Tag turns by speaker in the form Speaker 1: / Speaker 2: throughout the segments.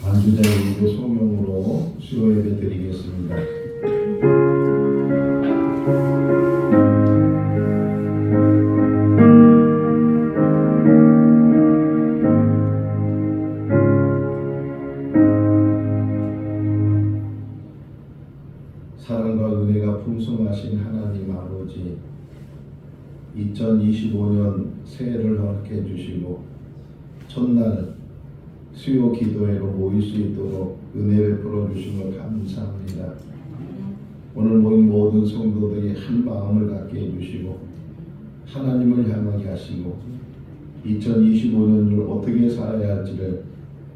Speaker 1: 반주자님의 성령으로 수요 예배 드리겠습니다. 사랑과 은혜가 풍성하신 하나님 아버지, 2025년 새해를 허락해 주시고 첫날 수요 기도회로 모일 수 있도록 은혜를 풀어주심을 감사합니다. 오늘 모인 모든 성도들이 한 마음을 갖게 해주시고 하나님을 향하게 하시고 2025년을 어떻게 살아야 할지를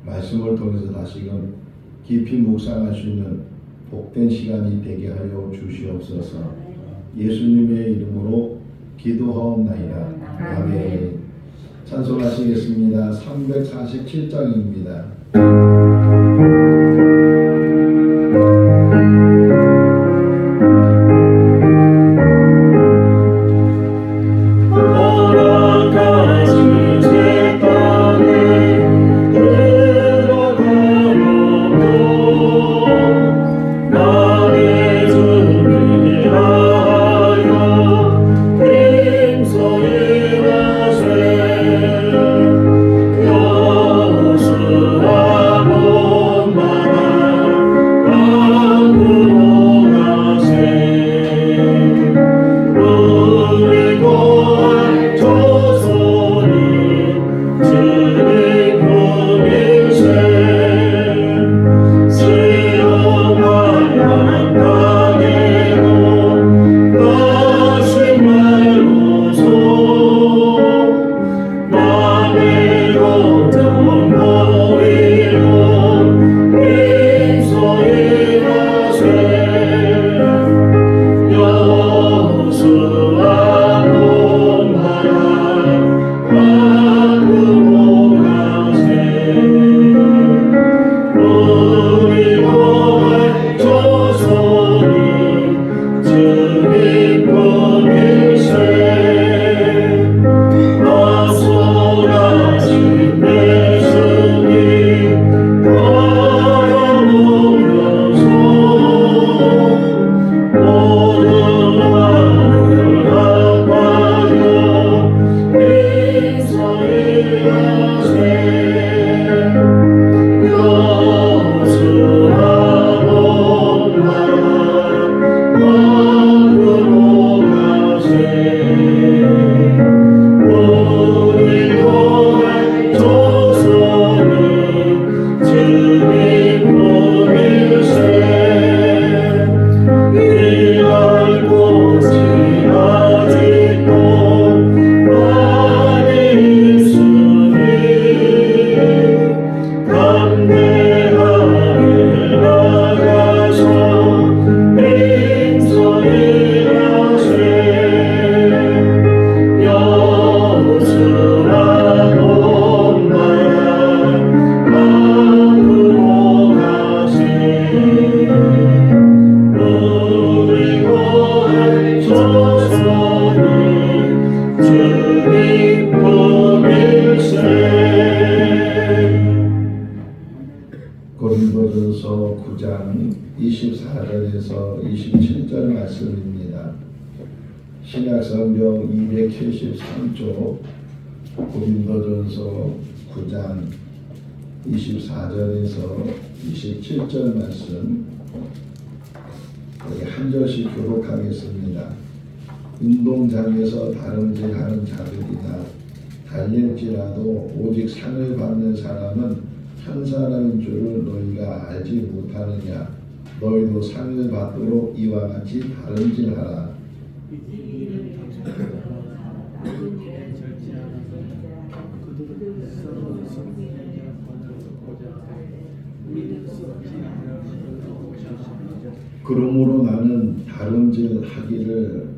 Speaker 1: 말씀을 통해서 다시금 깊이 묵상할 수 있는 복된 시간이 되게 하여 주시옵소서. 예수님의 이름으로 기도하옵나이다. 아멘. 찬송하시겠습니다. 347장입니다. 고린도전서 9장 24절에서 27절 말씀입니다. 신약성경 273쪽 고린도전서 9장 24절에서 27절 말씀 한 절씩 교독하겠습니다. 운동장에서 다름질하는 자들이나 달릴지라도 오직 상을 받는 사람은 한 사람인 줄을 너희가 알지 못하느냐. 너희도 상을 받도록 이와 같이 다름질하라. 그러므로 나는 다름질하기를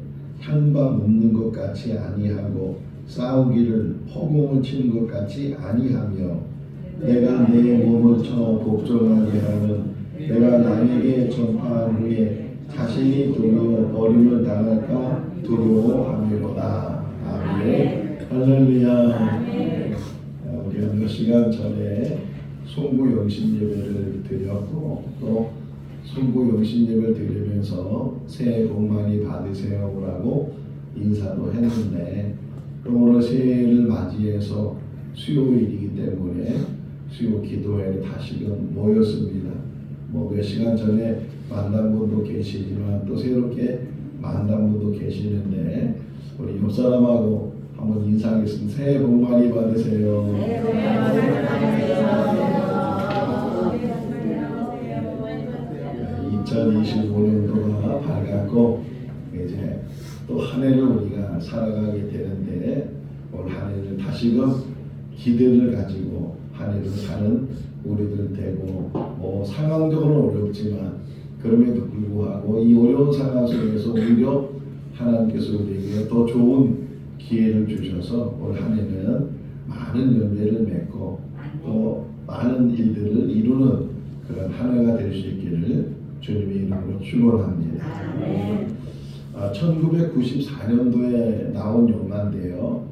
Speaker 1: 향바 묻는 것 같이 아니하고 싸우기를 허공을 치는 것 같이 아니하며 내가 내 몸을 쳐 복종하게 하면 내가 남에게 전파한 후에 자신이 도리어 버림을 당할까 두려워함이로다. 아멘. 할렐루야. 우리 몇 시간 전에 송구 영신 예배를 드렸고 또 송구 영신 예배를 드리면서 새해 복 많이 받으세요라고 인사도 했는데 또 오늘 새해를 맞이해서 수요일이기 때문에 수요 기도회에 다시금 모였습니다. 뭐 몇 시간 전에 만난 분도 계시지만 또 새롭게 만난 분도 계시는데 우리 옆 사람하고 한번 인사하겠습니다. 새해 복 많이 받으세요. 2025년도가 밝았고 이제 또 한 해를 우리가 살아가게 되는데 올 한 해를 다시금 기대를 가지고 한 해를 사는 우리들 되고 뭐 상황적으로 어렵지만 그럼에도 불구하고 이 어려운 상황 속에서 오히려 하나님께서 우리에게 더 좋은 기회를 주셔서 올 한 해는 많은 열매를 맺고 또 많은 일들을 이루는 그런 한 해가 될 수 있기를 주님의 이름으로 축원합니다. 1994년도에 나온 영화인데요.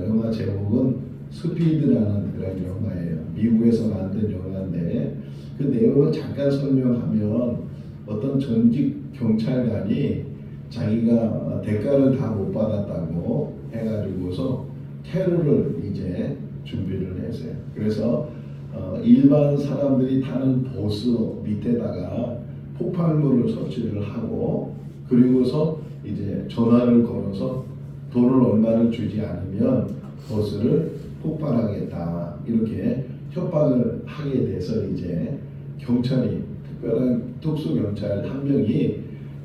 Speaker 1: 영화 제목은 스피드라는 그런 영화예요. 미국에서 만든 영화인데 그 내용을 잠깐 설명하면 어떤 전직 경찰관이 자기가 대가를 다 못 받았다고 해가지고서 테러를 이제 준비를 했어요. 그래서 일반 사람들이 타는 버스 밑에다가 폭발물을 설치를 하고 그리고서 이제 전화를 걸어서 돈을 얼마를 주지 않으면 버스를 폭발하겠다 이렇게 협박을 하게 돼서 이제 경찰이 특별한 특수경찰 한 명이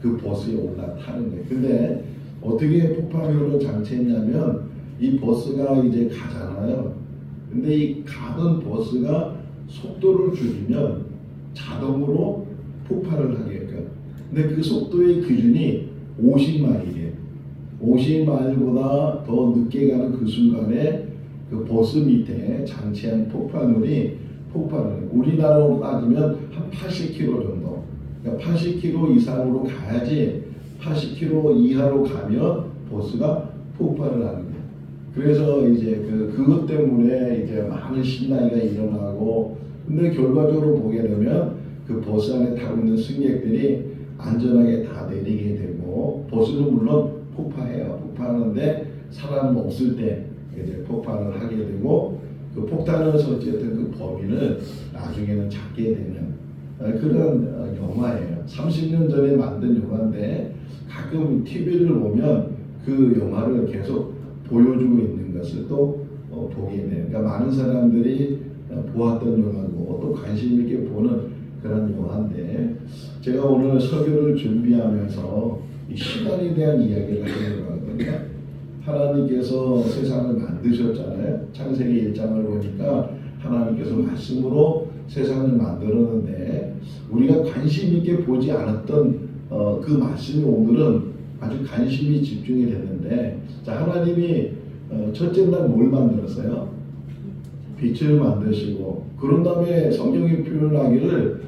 Speaker 1: 그 버스에 올라타는 거예요. 근데 어떻게 폭발물을 장치했냐면 이 버스가 이제 가잖아요. 근데 이 가던 버스가 속도를 줄이면 자동으로 폭발을 하게끔. 근데 그 속도의 기준이 50마일이에요. 50마일보다 더 늦게 가는 그 순간에 그 버스 밑에 장치한 폭발물이 폭발을. 우리나라로 따지면 한 80km 정도. 그러니까 80km 이상으로 가야지 80km 이하로 가면 버스가 폭발을 하는 거예요. 그래서 이제 그것 때문에 이제 많은 신나이가 일어나고 근데 결과적으로 보게 되면 그 버스 안에 타고 있는 승객들이 안전하게 다 내리게 되고 버스는 물론 폭파해요. 폭파하는데 사람 없을 때 이제 폭발을 하게 되고 그 폭탄을 설치했던 그 범인은 나중에는 잡게 되는 그런 영화예요. 30년 전에 만든 영화인데 가끔 TV를 보면 그 영화를 계속 보여주고 있는 것을 또 보게 돼요. 그러니까 많은 사람들이 보았던 영화고 또 관심 있게 보는 그런 영화인데 제가 오늘 설교를 준비하면서 이 시간에 대한 이야기를 하려고 하거든요. 하나님께서 세상을 만드셨잖아요. 창세기 1장을 보니까 하나님께서 말씀으로 세상을 만들었는데 우리가 관심 있게 보지 않았던 그 말씀이 오늘은 아주 관심이 집중이 됐는데 자 하나님이 첫째 날 뭘 만들었어요? 빛을 만드시고 그런 다음에 성경이 표현하기를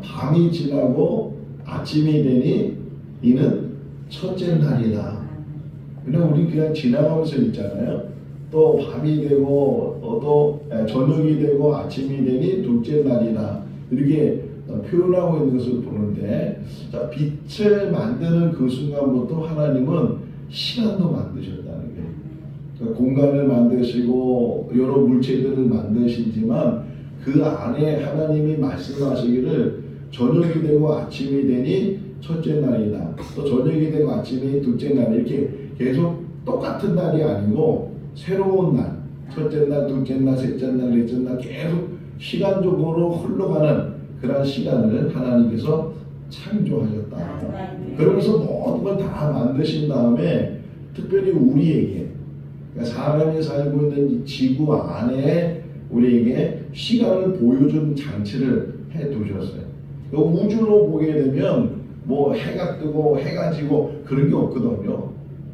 Speaker 1: 밤이 지나고 아침이 되니 이는 첫째 날이다. 그냥 우리 그냥 지나가면서 있잖아요. 또 밤이 되고 또 저녁이 되고 아침이 되니 둘째 날이다. 이렇게 표현하고 있는 것을 보는데 자, 빛을 만드는 그 순간부터 하나님은 시간도 만드셨다는 거예요. 그러니까 공간을 만드시고 여러 물체들을 만드시지만 그 안에 하나님이 말씀하시기를 저녁이 되고 아침이 되니 첫째 날이다. 또 저녁이 되고 아침이 둘째 날 이렇게 계속 똑같은 날이 아니고 새로운 날, 첫째 날, 둘째 날, 셋째 날, 넷째 날 계속 시간적으로 흘러가는 그런 시간을 하나님께서 창조하셨다. 그러면서 모든 걸 다 만드신 다음에 특별히 우리에게 그러니까 사람이 살고 있는 이 지구 안에 우리에게 시간을 보여준 장치를 해두셨어요. 우주로 보게 되면 뭐 해가 뜨고 해가 지고 그런 게 없거든요.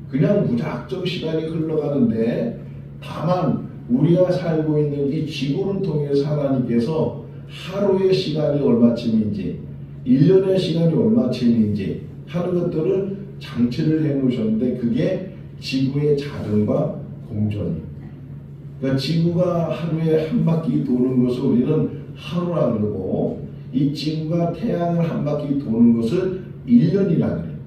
Speaker 1: 그냥 무작정 시간이 흘러가는데 다만 우리가 살고 있는 이 지구를 통해서 하나님께서 하루의 시간이 얼마쯤인지 1년의 시간이 얼마쯤인지 하는 것들을 장치를 해놓으셨는데 그게 지구의 자전과 공전이 그러니까 지구가 하루에 한 바퀴 도는 것을 우리는 하루라 그러고, 이 지구가 태양을 한 바퀴 도는 것을 1년이라 그래요.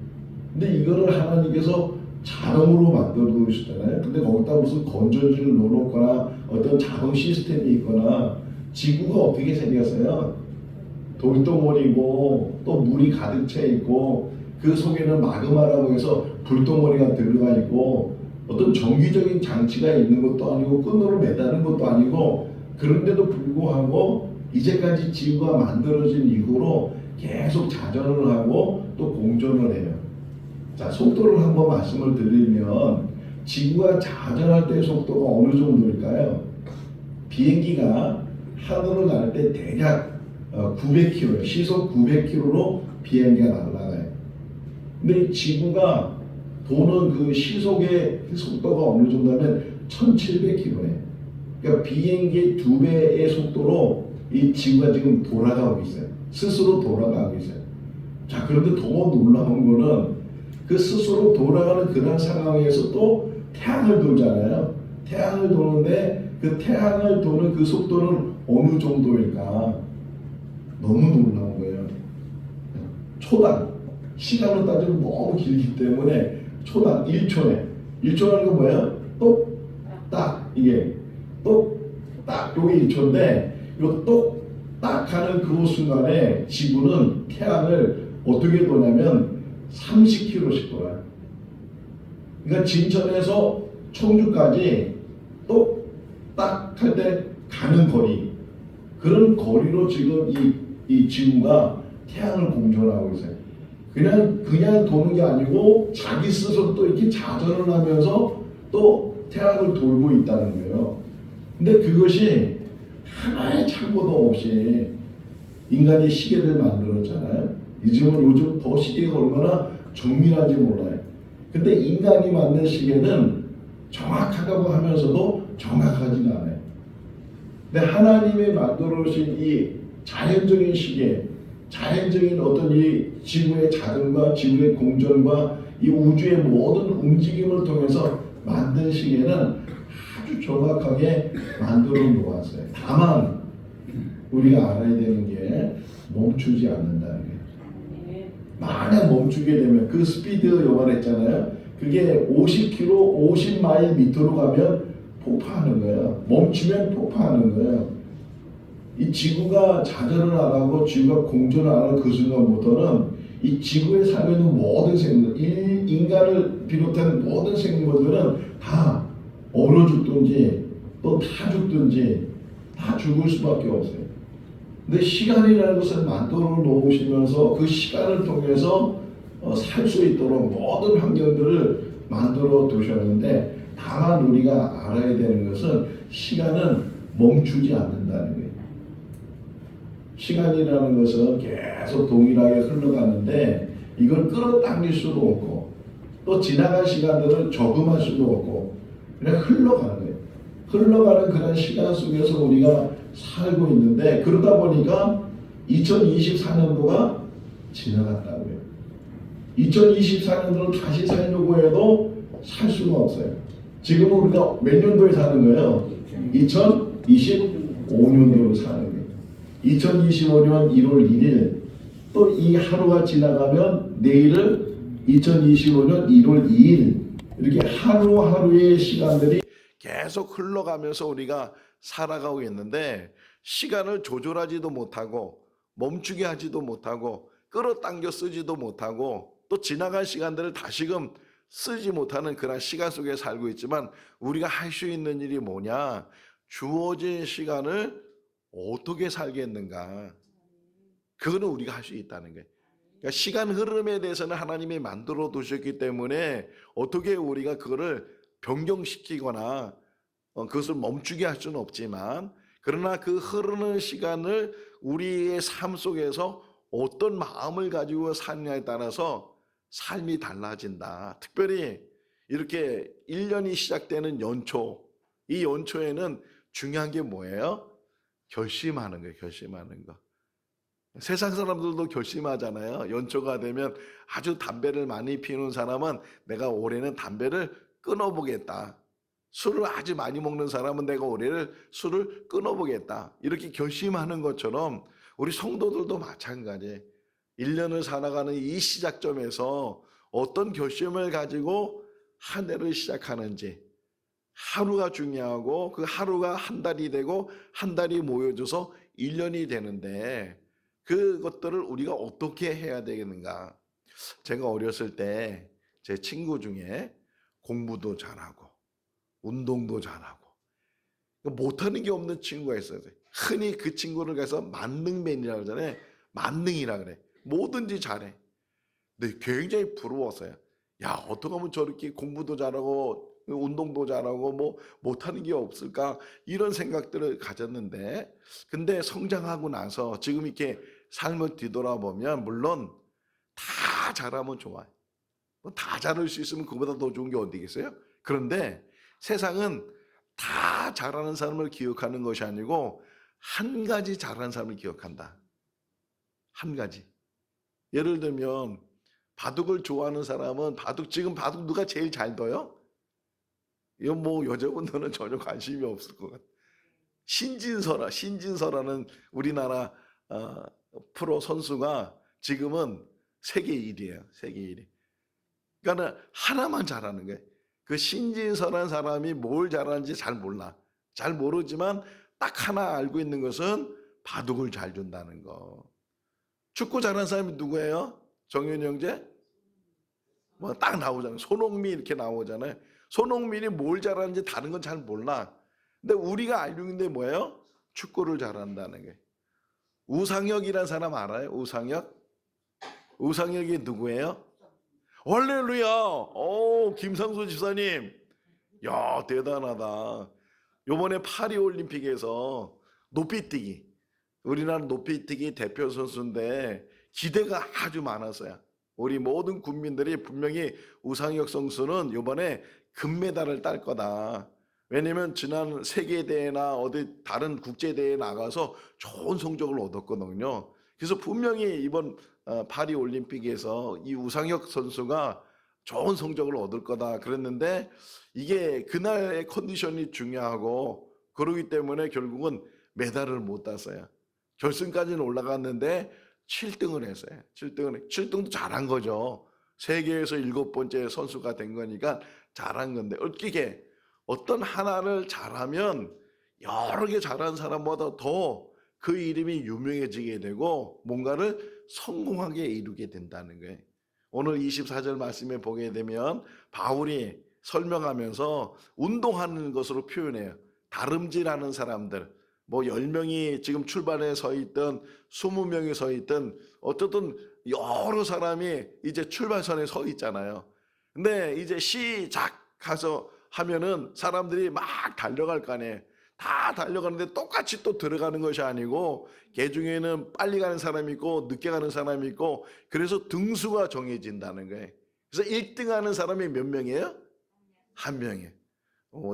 Speaker 1: 근데 이거를 하나님께서 자동으로 만들어 놓으셨잖아요. 근데 거기다 무슨 건전지를 넣어놓거나 어떤 자동 시스템이 있거나, 지구가 어떻게 생겼어요? 돌덩어리고 또 물이 가득 차 있고, 그 속에는 마그마라고 해서 불덩어리가 들어가 있고, 어떤 정기적인 장치가 있는 것도 아니고 끈으로 매다는 것도 아니고, 그런데도 불구하고 이제까지 지구가 만들어진 이후로 계속 자전을 하고 또 공전을 해요. 자, 속도를 한번 말씀을 드리면, 지구가 자전할 때 속도가 어느 정도일까요? 비행기가 하늘을 날 때 대략 900km, 시속 900km로 비행기가 날아가요. 근데 지구가 도는 그 시속의 속도가 어느 정도냐면 1700km예요. 그러니까 비행기 2배의 속도로 이 지구가 지금 돌아가고 있어요. 스스로 돌아가고 있어요. 자, 그런데 더 놀라운 거는 그 스스로 돌아가는 그런 상황에서 또 태양을 돌잖아요. 태양을 도는데 그 태양을 도는 그 속도는 어느 정도일까? 너무 놀라운 거예요. 초당, 시간으로 따지면 너무 길기 때문에 초당 1초에, 1초라는 건 뭐예요? 똑딱, 이게 똑딱, 요게 1초인데, 요 똑딱 하는 그 순간에 지구는 태양을 어떻게 도냐면 30km씩 돌아요. 그러니까 진천에서 청주까지 똑딱 할 때 가는 거리, 그런 거리로 지금 이 지구가 태양을 공전하고 있어요. 그냥 도는 게 아니고 자기 스스로 또 이렇게 자전을 하면서 또 태양을 돌고 있다는 거예요. 근데 그것이 하나의 착오도 없이 인간이 시계를 만들었잖아요. 요즘 더 시계가 얼마나 정밀한지 몰라요. 근데 인간이 만든 시계는 정확하다고 하면서도 정확하지가 않아요. 근데 하나님이 만들어주신 이 자연적인 시계, 자연적인 어떤 이 지구의 자전과 지구의 공전과 이 우주의 모든 움직임을 통해서 만든 시계는 아주 정확하게 만들어 놓았어요. 다만 우리가 알아야 되는 게 멈추지 않는다는 게. 만약 멈추게 되면 그 스피드 영화를 했잖아요. 그게 50km, 50마일 밑으로 가면 폭파하는 거예요. 멈추면 폭파하는 거예요. 이 지구가 자전을 안 하고 지구가 공전을 안 하는 그 순간부터는 이 지구에 살고 있는 모든 생물, 인간을 비롯한 모든 생물들은 다 얼어 죽든지 또 타 죽든지 다 죽을 수밖에 없어요. 근데 시간이라는 것을 만들어 놓으시면서 그 시간을 통해서 살 수 있도록 모든 환경들을 만들어 두셨는데, 다만 우리가 알아야 되는 것은 시간은 멈추지 않는다는 거예요. 시간이라는 것은 계속 동일하게 흘러가는데 이걸 끌어당길 수도 없고 또 지나간 시간들을 저금할 수도 없고 그냥 흘러가는 거예요. 흘러가는 그런 시간 속에서 우리가 살고 있는데, 그러다 보니까 2024년도가 지나갔다고요. 2024년도를 다시 살려고 해도 살 수가 없어요. 지금 우리가 몇 년도에 사는 거예요? 2025년도로 사는 거예요. 2025년 1월 1일, 또 이 하루가 지나가면 내일은 2025년 1월 2일, 이렇게 하루하루의 시간들이 계속 흘러가면서 우리가 살아가고 있는데, 시간을 조절하지도 못하고 멈추게 하지도 못하고 끌어당겨 쓰지도 못하고 또 지나간 시간들을 다시금 쓰지 못하는 그런 시간 속에 살고 있지만, 우리가 할 수 있는 일이 뭐냐? 주어진 시간을 어떻게 살겠는가? 그거는 우리가 할 수 있다는 거예요. 그러니까 시간 흐름에 대해서는 하나님이 만들어 두셨기 때문에 어떻게 우리가 그거를 변경시키거나 그것을 멈추게 할 수는 없지만, 그러나 그 흐르는 시간을 우리의 삶 속에서 어떤 마음을 가지고 사느냐에 따라서 삶이 달라진다. 특별히 이렇게 1년이 시작되는 연초, 이 연초에는 중요한 게 뭐예요? 결심하는 거예요. 결심하는 거. 세상 사람들도 결심하잖아요. 연초가 되면 아주 담배를 많이 피우는 사람은 내가 올해는 담배를 끊어보겠다. 술을 아주 많이 먹는 사람은 내가 올해를 술을 끊어보겠다. 이렇게 결심하는 것처럼 우리 성도들도 마찬가지예요. 1년을 살아가는 이 시작점에서 어떤 결심을 가지고 한 해를 시작하는지, 하루가 중요하고 그 하루가 한 달이 되고 한 달이 모여져서 1년이 되는데 그것들을 우리가 어떻게 해야 되겠는가. 제가 어렸을 때 제 친구 중에 공부도 잘하고 운동도 잘하고 못하는 게 없는 친구가 있어요. 흔히 그 친구를 가서 만능맨이라고 하잖아요. 만능이라 그래. 뭐든지 잘해. 근데 굉장히 부러웠어요. 야, 어떻게 하면 저렇게 공부도 잘하고 운동도 잘하고 뭐 못하는 게 없을까 이런 생각들을 가졌는데, 근데 성장하고 나서 지금 이렇게 삶을 뒤돌아보면 물론 다 잘하면 좋아요. 다 잘할 수 있으면 그보다 더 좋은 게 어디겠어요? 그런데 세상은 다 잘하는 사람을 기억하는 것이 아니고 한 가지 잘하는 사람을 기억한다. 한 가지. 예를 들면 바둑을 좋아하는 사람은 지금 바둑 누가 제일 잘 둬요? 이건 뭐 여자분들은 전혀 관심이 없을 것 같아요. 신진서라는 우리나라 프로 선수가 지금은 세계 1위예요. 세계 1위. 그러니까 하나만 잘하는 거예요. 그 신진서라는 사람이 뭘 잘하는지 잘 몰라. 잘 모르지만 딱 하나 알고 있는 것은 바둑을 잘 준다는 거. 축구 잘하는 사람이 누구예요? 정현이 형제? 뭐 딱 나오잖아요. 손흥민 이렇게 나오잖아요. 손흥민이 뭘 잘하는지 다른 건 잘 몰라. 근데 우리가 알고 있는 게 뭐예요? 축구를 잘한다는 게. 우상혁이라는 사람 알아요? 우상혁? 우상혁이 누구예요? 할렐루야! 오, 김상수 집사님. 야, 대단하다. 요번에 파리올림픽에서 높이뛰기, 우리나라 높이뛰기 대표 선수인데 기대가 아주 많았어요. 우리 모든 국민들이 분명히 우상혁 선수는 이번에 금메달을 딸 거다. 왜냐면 지난 세계대회나 어디 다른 국제대회에 나가서 좋은 성적을 얻었거든요. 그래서 분명히 이번 파리올림픽에서 이 우상혁 선수가 좋은 성적을 얻을 거다 그랬는데 이게 그날의 컨디션이 중요하고 그러기 때문에 결국은 메달을 못 땄어요. 결승까지는 올라갔는데 7등을 했어요. 7등도 잘한 거죠. 세계에서 7번째 선수가 된 거니까 잘한 건데 어떻게 어떤 하나를 잘하면 여러 개 잘한 사람보다 더 그 이름이 유명해지게 되고 뭔가를 성공하게 이루게 된다는 거예요. 오늘 24절 말씀에 보게 되면 바울이 설명하면서 운동하는 것으로 표현해요. 다름질하는 사람들, 뭐 10명이 지금 출발에 서 있든 20명이 서 있든 어쨌든 여러 사람이 이제 출발선에 서 있잖아요. 근데 이제 시작 가서 하면은 사람들이 막 달려갈 거 아니에요. 다 달려가는데 똑같이 또 들어가는 것이 아니고 개 중에는 빨리 가는 사람이 있고 늦게 가는 사람이 있고 그래서 등수가 정해진다는 거예요. 그래서 1등 하는 사람이 몇 명이에요? 한 명이에요.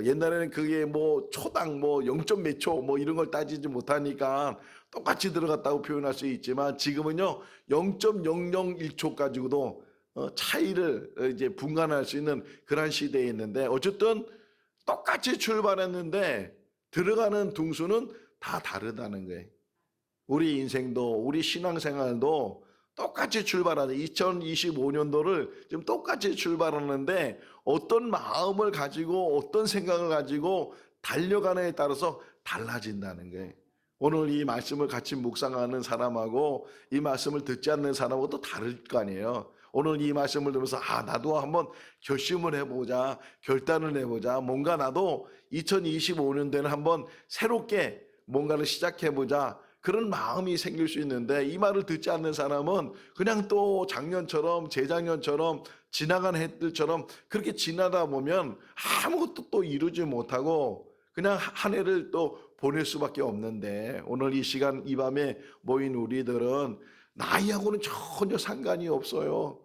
Speaker 1: 옛날에는 그게 뭐 초당 뭐 0점 몇 초 뭐 이런 걸 따지지 못하니까 똑같이 들어갔다고 표현할 수 있지만 지금은요 0.001초 가지고도 차이를 이제 분간할 수 있는 그런 시대에 있는데 어쨌든 똑같이 출발했는데 들어가는 등수는 다 다르다는 거예요. 우리 인생도 우리 신앙생활도 똑같이 출발하는 2025년도를 지금 똑같이 출발하는데 어떤 마음을 가지고 어떤 생각을 가지고 달려가느냐에 따라서 달라진다는 거예요. 오늘 이 말씀을 같이 묵상하는 사람하고 이 말씀을 듣지 않는 사람하고 또 다를 거 아니에요. 오늘 이 말씀을 들으면서 나도 한번 결심을 해보자, 결단을 해보자. 뭔가 나도 2025년도에는 한번 새롭게 뭔가를 시작해보자. 그런 마음이 생길 수 있는데 이 말을 듣지 않는 사람은 그냥 또 작년처럼 재작년처럼 지나간 해들처럼 그렇게 지나다 보면 아무것도 또 이루지 못하고 그냥 한 해를 또 보낼 수밖에 없는데 오늘 이 시간 이 밤에 모인 우리들은 나이하고는 전혀 상관이 없어요.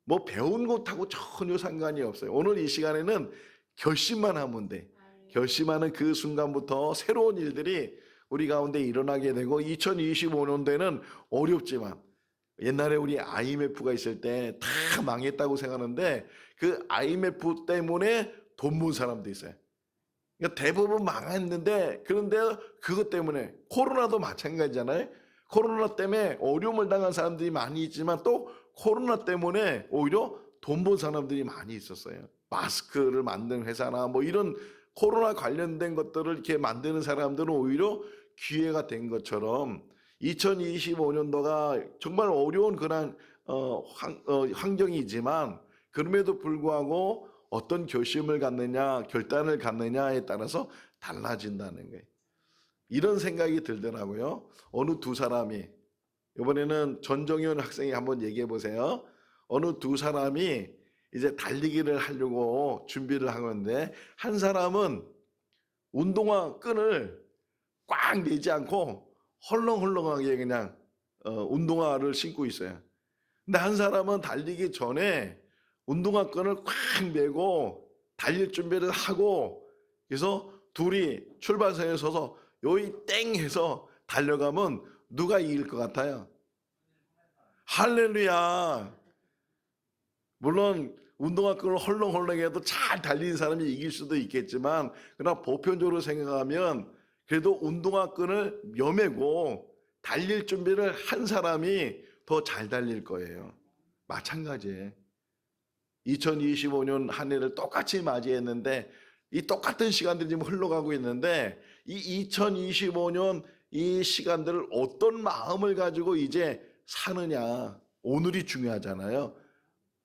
Speaker 1: 뭐 배운 것하고 전혀 상관이 없어요. 오늘 이 시간에는 결심만 하면 돼. 결심하는 그 순간부터 새로운 일들이 우리 가운데 일어나게 되고 2025년도에는 어렵지만 옛날에 우리 IMF가 있을 때 다 망했다고 생각하는데 그 IMF 때문에 돈 번 사람도 있어요. 그러니까 대부분 망했는데, 그런데 그것 때문에 코로나도 마찬가지잖아요. 코로나 때문에 어려움을 당한 사람들이 많이 있지만 또 코로나 때문에 오히려 돈 번 사람들이 많이 있었어요. 마스크를 만드는 회사나 뭐 이런 코로나 관련된 것들을 이렇게 만드는 사람들은 오히려 기회가 된 것처럼 2025년도가 정말 어려운 그런 환경이지만 그럼에도 불구하고 어떤 결심을 갖느냐, 결단을 갖느냐에 따라서 달라진다는 거예요. 이런 생각이 들더라고요. 어느 두 사람이, 이번에는 전정현 학생이 한번 얘기해 보세요. 어느 두 사람이 이제 달리기를 하려고 준비를 하는데 한 사람은 운동화 끈을 꽉 매지 않고 헐렁헐렁하게 그냥 운동화를 신고 있어요. 근데 한 사람은 달리기 전에 운동화 끈을 꽉 매고 달릴 준비를 하고, 그래서 둘이 출발선에 서서 여기 땡 해서 달려가면 누가 이길 것 같아요? 할렐루야. 물론 운동화 끈을 헐렁헐렁해도 잘 달리는 사람이 이길 수도 있겠지만, 그러나 보편적으로 생각하면 그래도 운동화 끈을 여매고 달릴 준비를 한 사람이 더 잘 달릴 거예요. 마찬가지예요. 2025년 한 해를 똑같이 맞이했는데 이 똑같은 시간들이 지금 흘러가고 있는데, 이 2025년 이 시간들을 어떤 마음을 가지고 이제 사느냐, 오늘이 중요하잖아요.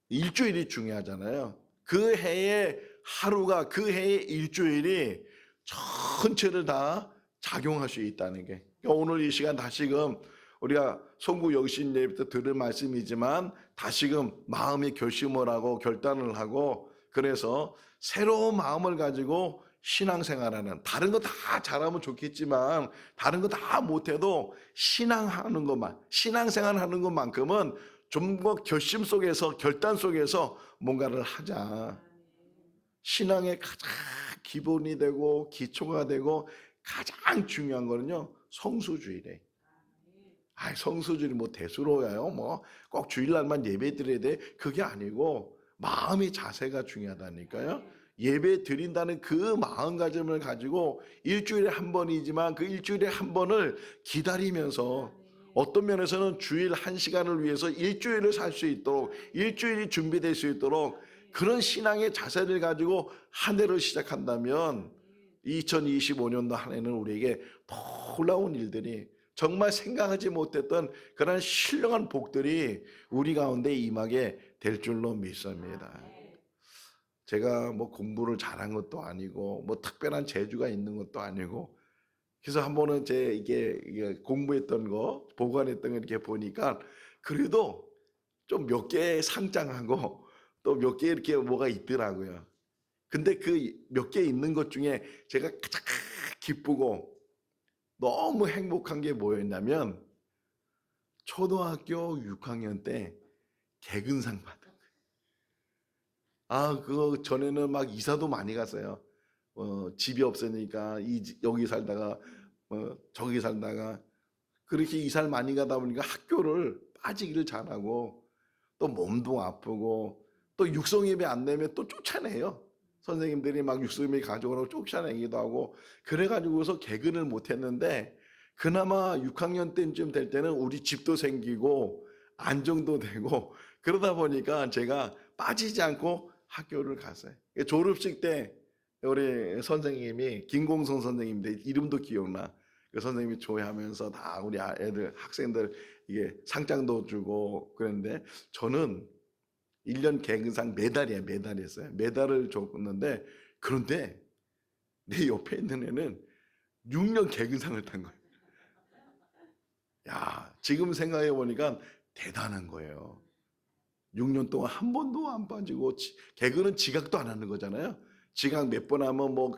Speaker 1: 일주일이 중요하잖아요. 그 해의 하루가, 그 해의 일주일이 전체를 다 작용할 수 있다는 게, 그러니까 오늘 이 시간 다시금 우리가 송구 영신 예부터 들은 말씀이지만 다시금 마음의 결심을 하고 결단을 하고, 그래서 새로운 마음을 가지고 신앙생활하는, 다른 거 다 잘하면 좋겠지만 다른 거 다 못해도 신앙하는 것만, 신앙생활하는 것만큼은 좀 더 결심 속에서, 결단 속에서 뭔가를 하자. 신앙의 가장 기본이 되고 기초가 되고 가장 중요한 거는요, 성수주의래. 성수주의 뭐 대수로요, 뭐 꼭 주일날만 예배 드려야 돼, 그게 아니고 마음의 자세가 중요하다니까요. 예배 드린다는 그 마음가짐을 가지고 일주일에 한 번이지만 그 일주일에 한 번을 기다리면서, 어떤 면에서는 주일 한 시간을 위해서 일주일을 살 수 있도록, 일주일이 준비될 수 있도록 그런 신앙의 자세를 가지고 한 해를 시작한다면 2025년도 한 해는 우리에게 놀라운 일들이, 정말 생각하지 못했던 그런 신령한 복들이 우리 가운데 임하게 될 줄로 믿습니다. 제가 뭐 공부를 잘한 것도 아니고 뭐 특별한 재주가 있는 것도 아니고, 그래서 한 번은 이게 공부했던 거, 보관했던 거 이렇게 보니까 그래도 좀 몇 개 상장하고 또 몇 개 이렇게 뭐가 있더라고요. 근데 그 몇 개 있는 것 중에 제가 가장 기쁘고 너무 행복한 게 뭐였냐면, 초등학교 6학년 때 개근상 받은 거예요. 그거 전에는 막 이사도 많이 갔어요. 집이 없으니까 여기 살다가 저기 살다가, 그렇게 이사를 많이 가다 보니까 학교를 빠지기를 잘하고 또 몸도 아프고 또 육성예배 안 되면 또 쫓아내요. 선생님들이 막 육성예배 가져오라고 쫓아내기도 하고, 그래가지고서 개근을 못했는데, 그나마 6학년 때쯤 될 때는 우리 집도 생기고 안정도 되고 그러다 보니까 제가 빠지지 않고 학교를 갔어요. 졸업식 때 우리 선생님이 김공성 선생님인데 이름도 기억나. 그 선생님이 조회하면서 다 우리 애들, 학생들 이게 상장도 주고 그랬는데, 저는 1년 개근상 메달이었어요. 메달을 줬는데, 그런데 내 옆에 있는 애는 6년 개근상을 탄 거예요. 야, 지금 생각해 보니까 대단한 거예요. 6년 동안 한 번도 안 빠지고, 개그는 지각도 안 하는 거잖아요. 지각 몇 번 하면 뭐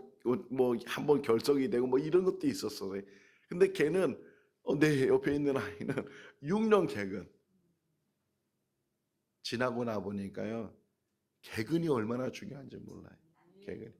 Speaker 1: 한 번 결석이 되고 뭐 이런 것도 있었어요. 근데 걔는 내 옆에 있는 아이는 6년 개근. 지나고 나 보니까요, 개근이 얼마나 중요한지 몰라요. 개근이.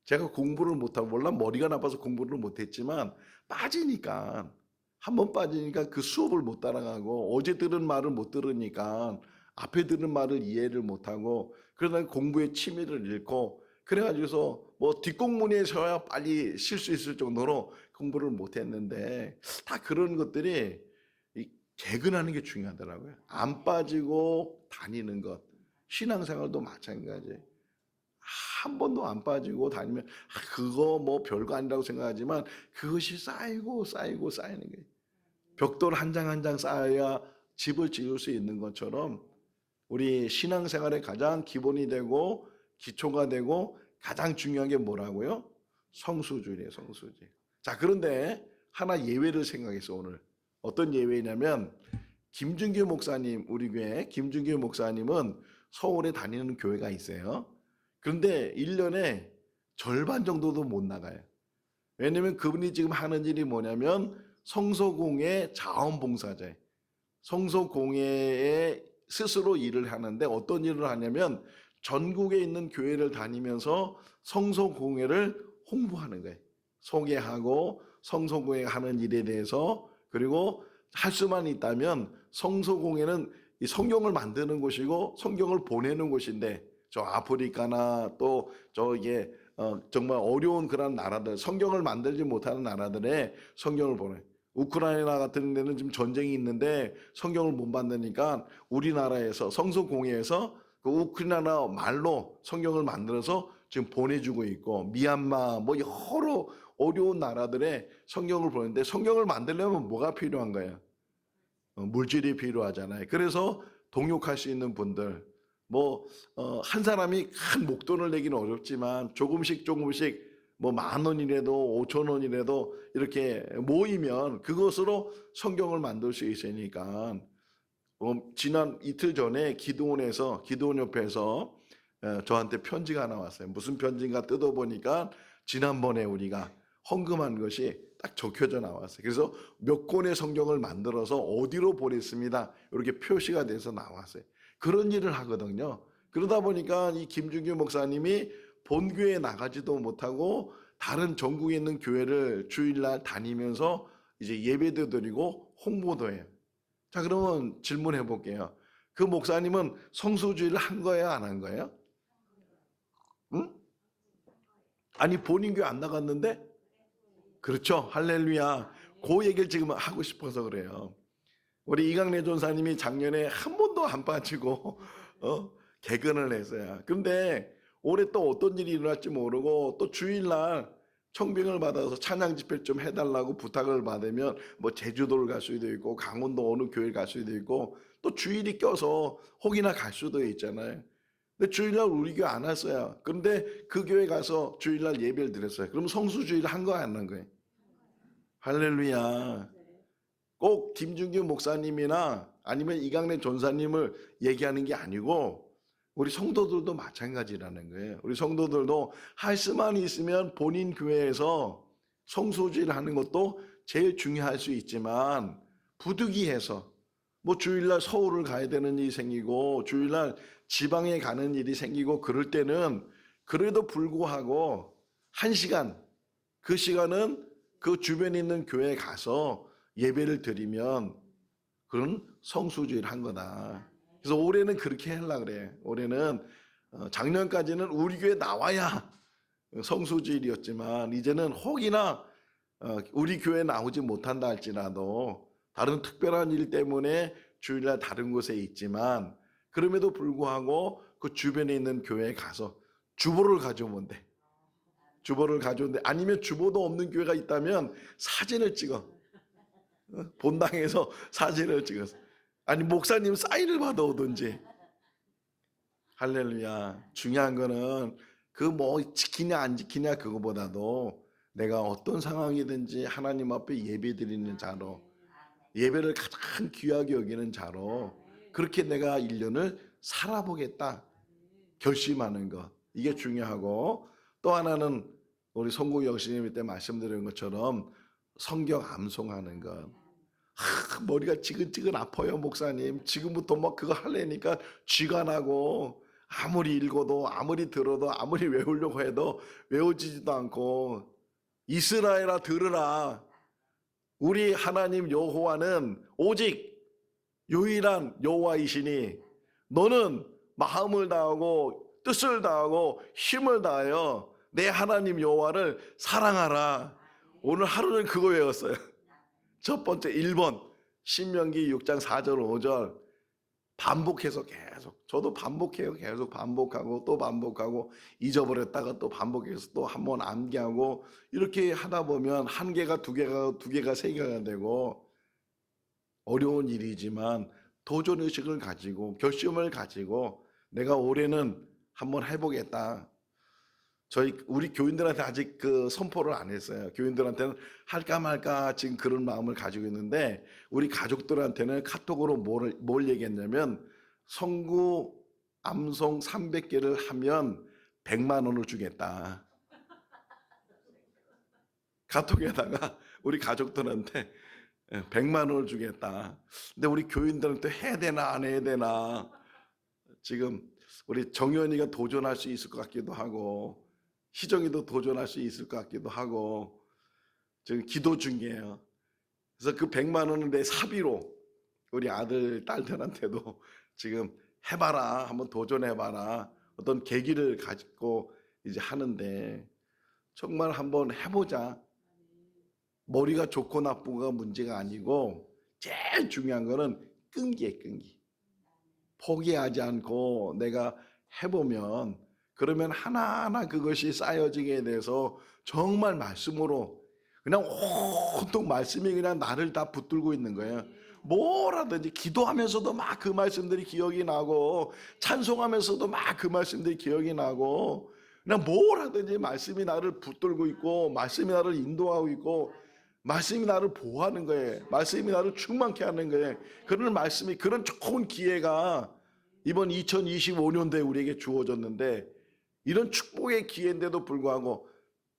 Speaker 1: 제가 공부를 못하고, 물론 머리가 나빠서 공부를 못했지만 빠지니까, 한 번 빠지니까 그 수업을 못 따라가고 어제 들은 말을 못 들으니까 앞에 들은 말을 이해를 못하고, 그러다 공부의 취미를 잃고 그래가지고서 뭐 뒷공문에서야 빨리 쉴 수 있을 정도로 공부를 못했는데, 다 그런 것들이 개근하는 게 중요하더라고요. 안 빠지고 다니는 것. 신앙생활도 마찬가지. 한 번도 안 빠지고 다니면 그거 뭐 별거 아니라고 생각하지만 그것이 쌓이고 쌓이고 쌓이는 거예요. 벽돌 한 장 한 장 쌓아야 집을 지을 수 있는 것처럼 우리 신앙생활의 가장 기본이 되고 기초가 되고 가장 중요한 게 뭐라고요? 성수주의예요, 성수주의. 자, 그런데 하나 예외를 생각해서 오늘 어떤 예외냐면 김준규 목사님, 우리 교회 김준규 목사님은 서울에 다니는 교회가 있어요. 그런데 1년에 절반 정도도 못 나가요. 왜냐면 그분이 지금 하는 일이 뭐냐면 성소공예 자원봉사자예요. 성소공예에 스스로 일을 하는데 어떤 일을 하냐면 전국에 있는 교회를 다니면서 성소공예를 홍보하는 거예요. 소개하고 성소공예 하는 일에 대해서, 그리고 할 수만 있다면 성소공예는 이 성경을 만드는 곳이고 성경을 보내는 곳인데, 저 아프리카나 또 저게 정말 어려운 그런 나라들, 성경을 만들지 못하는 나라들에 성경을 보내. 우크라이나 같은 데는 지금 전쟁이 있는데 성경을 못 만드니까 우리나라에서 성소공예에서 그 우크라이나 말로 성경을 만들어서 지금 보내주고 있고, 미얀마 뭐 여러 어려운 나라들에 성경을 보내는데, 성경을 만들려면 뭐가 필요한 거예요? 물질이 필요하잖아요. 그래서 동역할 수 있는 분들, 한 사람이 큰 목돈을 내기는 어렵지만 조금씩 뭐 10,000원이라도 5,000원이라도 이렇게 모이면 그것으로 성경을 만들 수 있으니까, 지난 이틀 전에 기도원 옆에서 저한테 편지가 하나 왔어요. 무슨 편지인가 뜯어보니까 지난번에 우리가 헌금한 것이 딱 적혀져 나왔어요. 그래서 몇 권의 성경을 만들어서 어디로 보냈습니다, 이렇게 표시가 돼서 나왔어요. 그런 일을 하거든요. 그러다 보니까 이 김준규 목사님이 본교회에 나가지도 못하고 다른 전국에 있는 교회를 주일날 다니면서 이제 예배도 드리고 홍보도 해요. 자, 그러면 질문해 볼게요. 그 목사님은 성수주의를 한 거예요, 안 한 거예요? 응? 아니, 본인 교회 안 나갔는데? 그렇죠. 할렐루야. 그 얘기를 지금 하고 싶어서 그래요. 우리 이강래 전사님이 작년에 한 번도 안 빠지고 개근을 했어요. 근데 올해 또 어떤 일이 일어날지 모르고 또 주일날 청빙을 받아서 찬양 집회 좀 해달라고 부탁을 받으면 뭐 제주도를 갈 수도 있고 강원도 어느 교회 갈 수도 있고 또 주일이 껴서 혹이나 갈 수도 있잖아요. 근데 주일날 우리 교회 안 왔어요. 그런데 그 교회 가서 주일날 예배를 드렸어요. 그럼 성수주의를 한 거 안 한 거예요? 할렐루야. 꼭 김준규 목사님이나 아니면 이강래 전사님을 얘기하는 게 아니고 우리 성도들도 마찬가지라는 거예요. 우리 성도들도 할 수만 있으면 본인 교회에서 성소주의를 하는 것도 제일 중요할 수 있지만, 부득이해서 뭐 주일날 서울을 가야 되는 일이 생기고 주일날 지방에 가는 일이 생기고 그럴 때는 그래도 불구하고 1시간, 그 시간은 그 주변에 있는 교회에 가서 예배를 드리면 그런 성수주의를 한 거다. 그래서 올해는 그렇게 하려고 그래. 올해는 작년까지는 우리 교회 나와야 성수주일이었지만 이제는 혹이나 우리 교회 나오지 못한다 할지라도 다른 특별한 일 때문에 주일날 다른 곳에 있지만, 그럼에도 불구하고 그 주변에 있는 교회에 가서 주보를 가져오면 돼. 주보를 가져오는데, 아니면 주보도 없는 교회가 있다면 사진을 찍어. 본당에서 사진을 찍어서, 아니 목사님 사인을 받아오든지. 할렐루야. 중요한 거는 그 뭐 지키냐 안 지키냐 그거보다도 내가 어떤 상황이든지 하나님 앞에 예배 드리는 자로, 예배를 가장 귀하게 여기는 자로 그렇게 내가 1년을 살아보겠다 결심하는 것, 이게 중요하고, 또 하나는 우리 송구 영신님 때 말씀드린 것처럼 성경 암송하는 것. 머리가 지근지근 아파요, 목사님. 지금부터 막 그거 하려니까 쥐가 나고, 아무리 읽어도 아무리 들어도 아무리 외우려고 해도 외워지지도 않고. 이스라엘아 들으라. 우리 하나님 여호와는 오직 유일한 여호와이시니 너는 마음을 다하고 뜻을 다하고 힘을 다하여 내 하나님 여호와를 사랑하라. 오늘 하루는 그거 외웠어요. 첫 번째 1번 신명기 6장 4절 5절 반복해서 계속, 저도 반복해요. 계속 반복하고 또 반복하고 잊어버렸다가 또 반복해서 또 한 번 암기하고 이렇게 하다 보면 한 개가 두 개가 세 개가 되고 어려운 일이지만 도전의식을 가지고 결심을 가지고 내가 올해는 한번 해보겠다. 우리 교인들한테 아직 그 선포를 안 했어요. 교인들한테는 할까 말까 지금 그런 마음을 가지고 있는데 우리 가족들한테는 카톡으로 뭘 얘기했냐면 성구 암송 300개를 하면 100만 원을 주겠다. 카톡에다가 우리 가족들한테 100만 원을 주겠다. 근데 우리 교인들한테 해야 되나 안 해야 되나 지금 우리 정연이가 도전할 수 있을 것 같기도 하고 희정이도 도전할 수 있을 것 같기도 하고 지금 기도 중이에요. 그래서 그 100만 원은 내 사비로 우리 아들 딸들한테도 지금 해봐라, 한번 도전해봐라, 어떤 계기를 가지고 이제 하는데 정말 한번 해보자. 머리가 좋고 나쁘고가 문제가 아니고 제일 중요한 거는 끈기에 끈기. 포기하지 않고 내가 해보면 그러면 하나하나 그것이 쌓여지게 돼서 정말 말씀으로 그냥 온통 말씀이 그냥 나를 다 붙들고 있는 거예요. 뭐라든지 기도하면서도 막 그 말씀들이 기억이 나고 찬송하면서도 막 그 말씀들이 기억이 나고 그냥 뭐라든지 말씀이 나를 붙들고 있고 말씀이 나를 인도하고 있고 말씀이 나를 보호하는 거예요. 말씀이 나를 충만케 하는 거예요. 그런 말씀이 그런 좋은 기회가 이번 2025년도에 우리에게 주어졌는데 이런 축복의 기회인데도 불구하고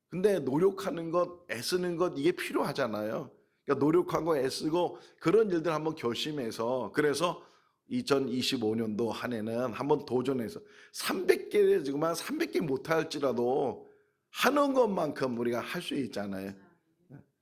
Speaker 1: 근데 노력하는 것, 애쓰는 것 이게 필요하잖아요. 그러니까 노력하고 애쓰고 그런 일들 한번 결심해서 그래서 2025년도 한 해는 한번 도전해서 300개 지금 한 300개 못할지라도 하는 것만큼 우리가 할 수 있잖아요.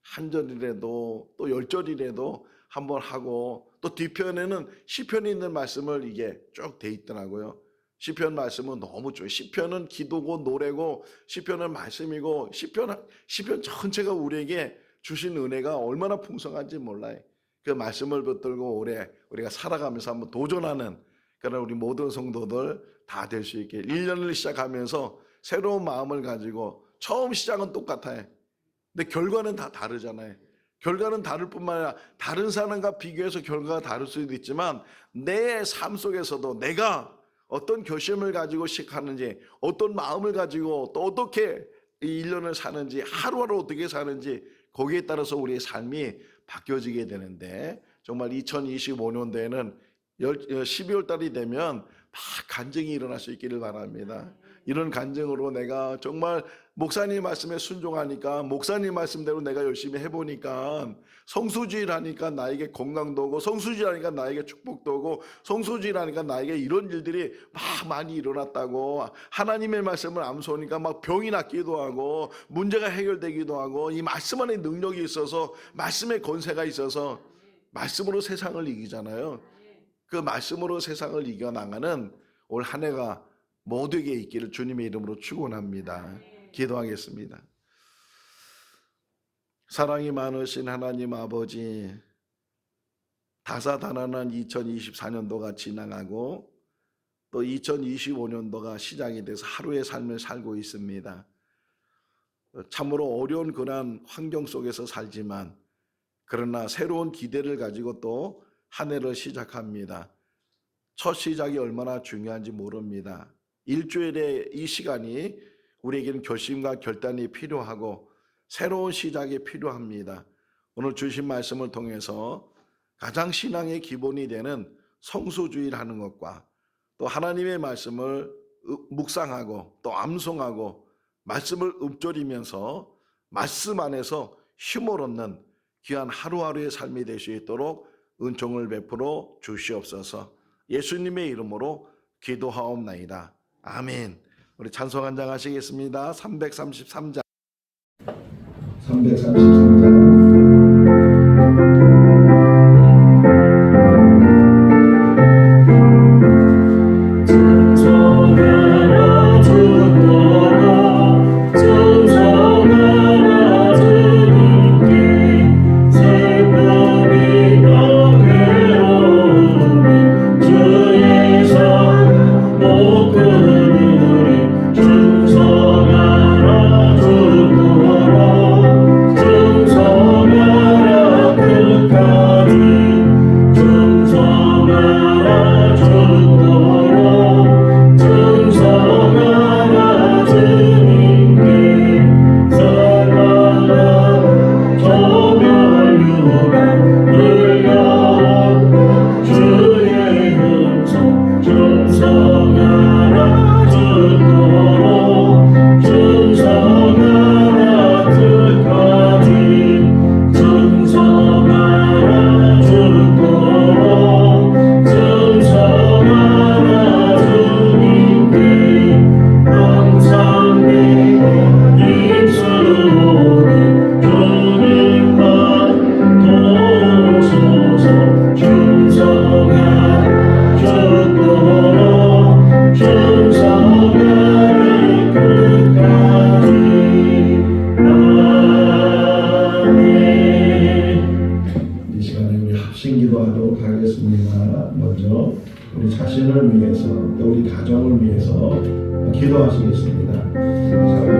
Speaker 1: 한 절이라도 또 10절이라도 한번 하고 또 뒤편에는 시편에 있는 말씀을 이게 쭉 돼 있더라고요. 시편 말씀은 너무 좋아요. 시편은 기도고 노래고 시편은 말씀이고 시편 전체가 우리에게 주신 은혜가 얼마나 풍성한지 몰라요. 그 말씀을 붙들고 올해 우리가 살아가면서 한번 도전하는 그런 우리 모든 성도들 다 될 수 있게 1년을 시작하면서 새로운 마음을 가지고 처음 시작은 똑같아요. 근데 결과는 다 다르잖아요. 결과는 다를 뿐만 아니라 다른 사람과 비교해서 결과가 다를 수도 있지만 내 삶 속에서도 내가 어떤 결심을 가지고 시작하는지 어떤 마음을 가지고 또 어떻게 이 1년을 사는지 하루하루 어떻게 사는지 거기에 따라서 우리의 삶이 바뀌어지게 되는데 정말 2025년도에는 12월 달이 되면 막 간증이 일어날 수 있기를 바랍니다. 이런 간증으로 내가 정말 목사님 말씀에 순종하니까 목사님 말씀대로 내가 열심히 해보니까 성수주의라니까 나에게 건강도 오고 성수주의라니까 나에게 축복도 오고 성수주의라니까 나에게 이런 일들이 막 많이 일어났다고 하나님의 말씀을 암송하니까 막 병이 낫기도 하고 문제가 해결되기도 하고 이 말씀 안에 능력이 있어서 말씀의 권세가 있어서 말씀으로 세상을 이기잖아요. 그 말씀으로 세상을 이겨나가는 올 한 해가 모두에게 있기를 주님의 이름으로 축원합니다. 기도하겠습니다. 사랑이 많으신 하나님 아버지, 다사다난한 2024년도가 지나가고 또 2025년도가 시작이 돼서 하루의 삶을 살고 있습니다. 참으로 어려운 그런 환경 속에서 살지만 그러나 새로운 기대를 가지고 또 한 해를 시작합니다. 첫 시작이 얼마나 중요한지 모릅니다. 일주일의 이 시간이 우리에게는 결심과 결단이 필요하고 새로운 시작이 필요합니다. 오늘 주신 말씀을 통해서 가장 신앙의 기본이 되는 성수주의를 하는 것과 또 하나님의 말씀을 묵상하고 또 암송하고 말씀을 읊조리면서 말씀 안에서 힘을 얻는 귀한 하루하루의 삶이 될 수 있도록 은총을 베풀어 주시옵소서. 예수님의 이름으로 기도하옵나이다. 아멘. 우리 찬송 한 장 하시겠습니다. 333장. 333장. 합심 기도하도록 하겠습니다. 먼저 우리 자신을 위해서 또 우리 가정을 위해서 기도하시겠습니다. 자,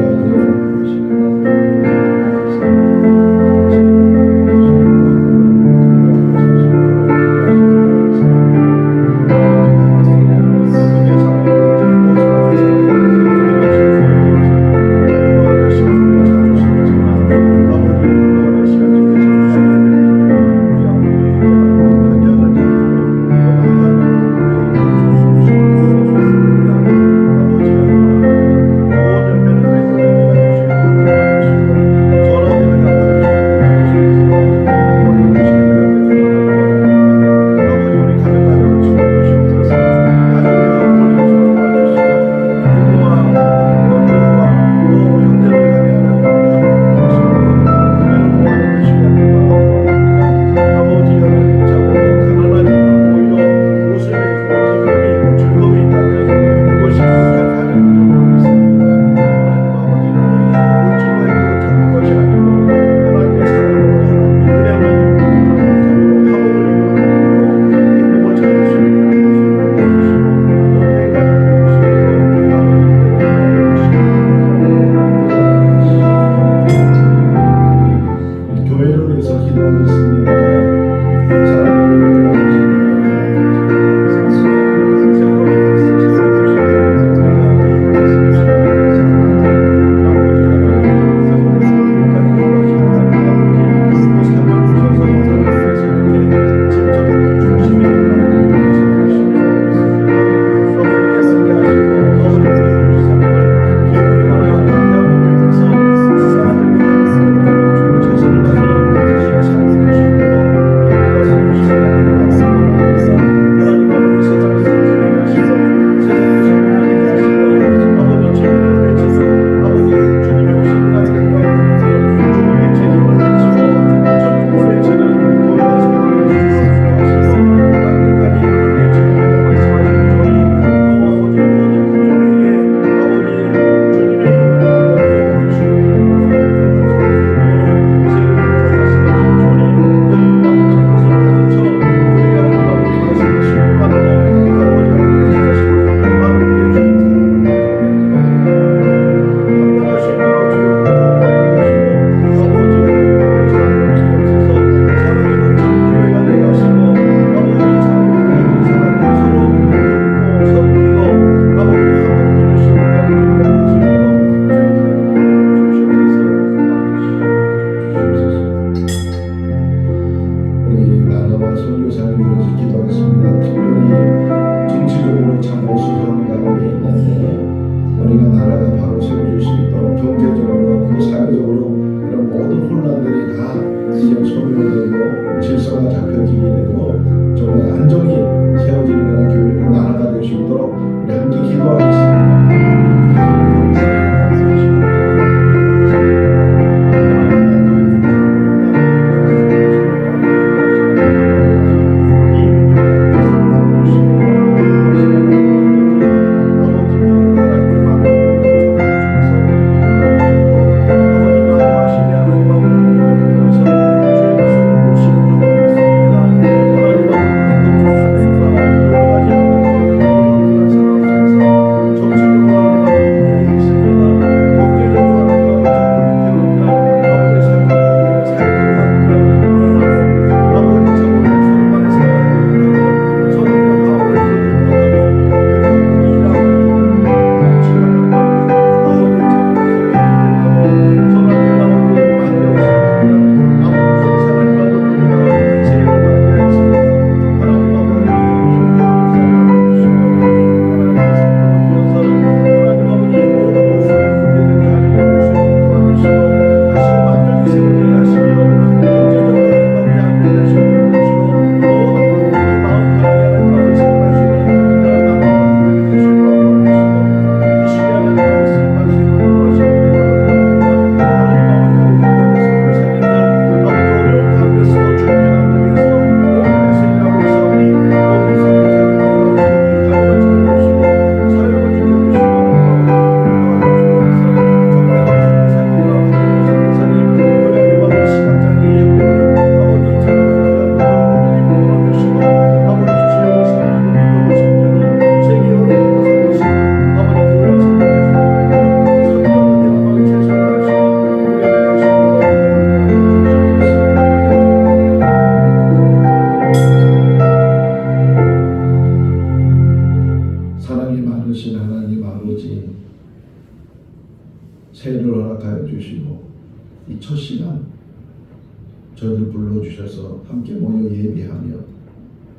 Speaker 1: 저희를 불러주셔서 함께 모여 예배하며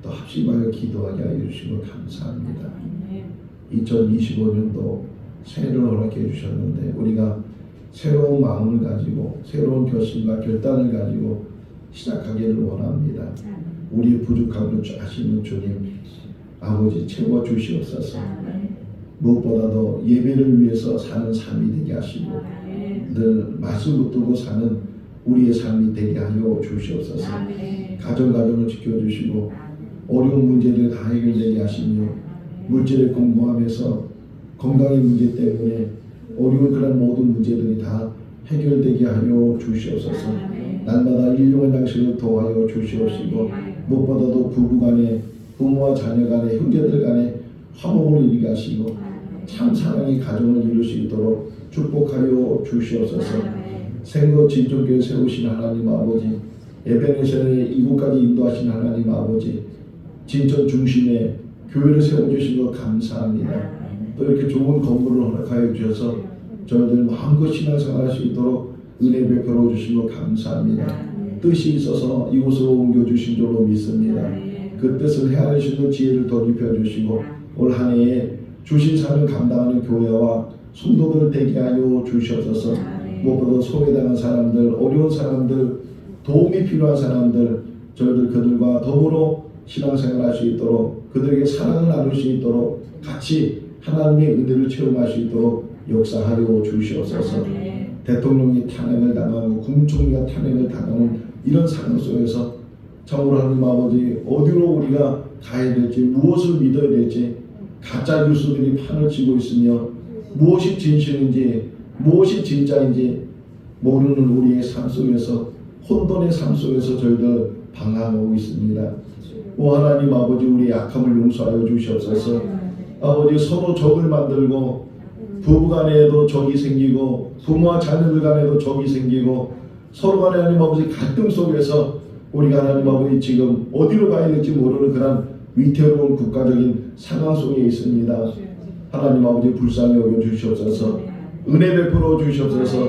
Speaker 1: 또 합심하여 기도하게 하여 주시고 감사합니다. 2025년도 새해를 허락해 주셨는데 우리가 새로운 마음을 가지고 새로운 결심과 결단을 가지고 시작하기를 원합니다. 우리의 부족함을 아시는 주님 아버지 채워 주시옵소서. 무엇보다도 예배를 위해서 사는 삶이 되게 하시고 늘 말씀 붙들고 사는 우리의 삶이 되게 하여 주시옵소서. 가정을 지켜주시고 어려운 문제들 다 해결되게 하시며 물질을 공부하면서 건강의 문제 때문에 어려운 그런 모든 문제들이 다 해결되게 하여 주시옵소서. 날마다 일용할 양식을 도와여 주시옵시고 무엇보다도 부부간에 부모와 자녀간에 형제들 간에 화목을 이루게 하시고 참 사랑의 가정을 이룰 수 있도록 축복하여 주시옵소서. 생거 진정교회 세우신 하나님 아버지 에베네셀의 이곳까지 인도하신 하나님 아버지 진천 중심에 교회를 세워주신 것 감사합니다. 또 이렇게 좋은 건물을 허락하여 주셔서 저희들 마음껏 신앙생활 할 수 있도록 은혜 베풀어 주신 것 감사합니다. 뜻이 있어서 이곳으로 옮겨주신 줄로 믿습니다. 그 뜻을 헤아릴 수 있는 지혜를 더 입혀주시고 올 한 해에 주신 사명을 감당하는 교회와 성도들 되게 하여 주시옵소서. 무엇보다 소외당한 사람들, 어려운 사람들, 도움이 필요한 사람들 저희들 그들과 더불어 신앙생활 할 수 있도록 그들에게 사랑을 나눌 수 있도록 같이 하나님의 은혜를 체험할 수 있도록 역사하여 주시옵소서. 대통령이 탄핵을 당하고 국무총리가 탄핵을 당하는 이런 상황 속에서 참으로 하나님 아버지 어디로 우리가 가야 될지 무엇을 믿어야 될지 가짜 뉴스들이 판을 치고 있으며 무엇이 진실인지 무엇이 진짜인지 모르는 우리의 삶 속에서 혼돈의 삶 속에서 저희들 방황하고 있습니다. 오 하나님 아버지 우리의 약함을 용서하여 주시옵소서. 아버지 서로 적을 만들고 부부간에도 적이 생기고 부모와 자녀들 간에도 적이 생기고 서로 간에 하나님 아버지 갈등 속에서 우리가 하나님 아버지 지금 어디로 가야 될지 모르는 그런 위태로운 국가적인 상황 속에 있습니다. 하나님 아버지 불쌍히 여겨 주시옵소서. 은혜 베풀어 주시옵소서.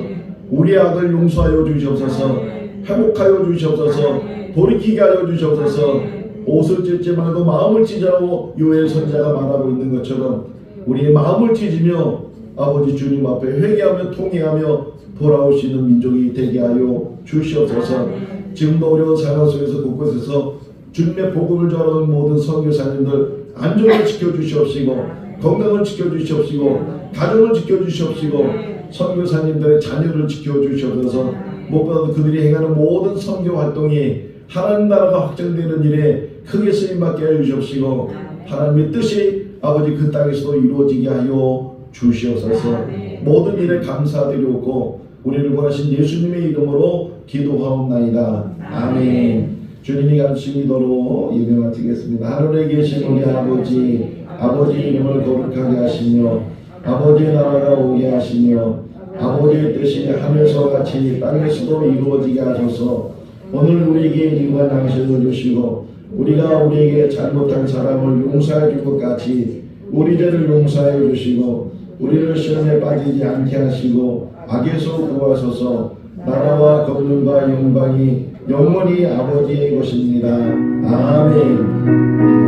Speaker 1: 우리의 악을 용서하여 주시옵소서. 회복하여 주시옵소서. 돌이키게 하여 주시옵소서. 옷을 찢지 말고 마음을 찢으라고 요엘 선지자가 말하고 있는 것처럼 우리의 마음을 찢으며 아버지 주님 앞에 회개하며 통회하며 돌아오시는 민족이 되게 하여 주시옵소서. 지금도 어려운 상황 속에서 곳곳에서 주님의 복음을 전하는 모든 선교사님들 안전을 지켜주시옵시고 건강을 지켜주시옵시고 가정을 지켜주시옵시고 선교사님들의 자녀를 지켜주시옵소서. 무엇보다도 그들이 행하는 모든 선교 활동이 하나님 나라가 확장되는 일에 크게 쓰임받게 하여 주시옵시고 하나님의 뜻이 아버지 그 땅에서도 이루어지게 하여 주시옵소서. 모든 일에 감사드리옵고 우리를 구하신 예수님의 이름으로 기도하옵나이다. 아멘. 주님이 가르친 기도로 예배 마치겠습니다. 하늘에 계신 우리 아버지 이름을 거룩하게 하시며 아버지의 나라가 오게 하시며 아버지의 뜻이 하늘에서 같이 땅에서도 이루어지게 하셔서 오늘 우리에게 일용할 양식을 주시고 우리가 우리에게 잘못한 사람을 용서해 줄 것 같이 우리 죄를 용서해 주시고 우리를 시험에 빠지지 않게 하시고 악에서 구하소서. 나라와 권능과 영광이 영원히 아버지의 것입니다. 아멘.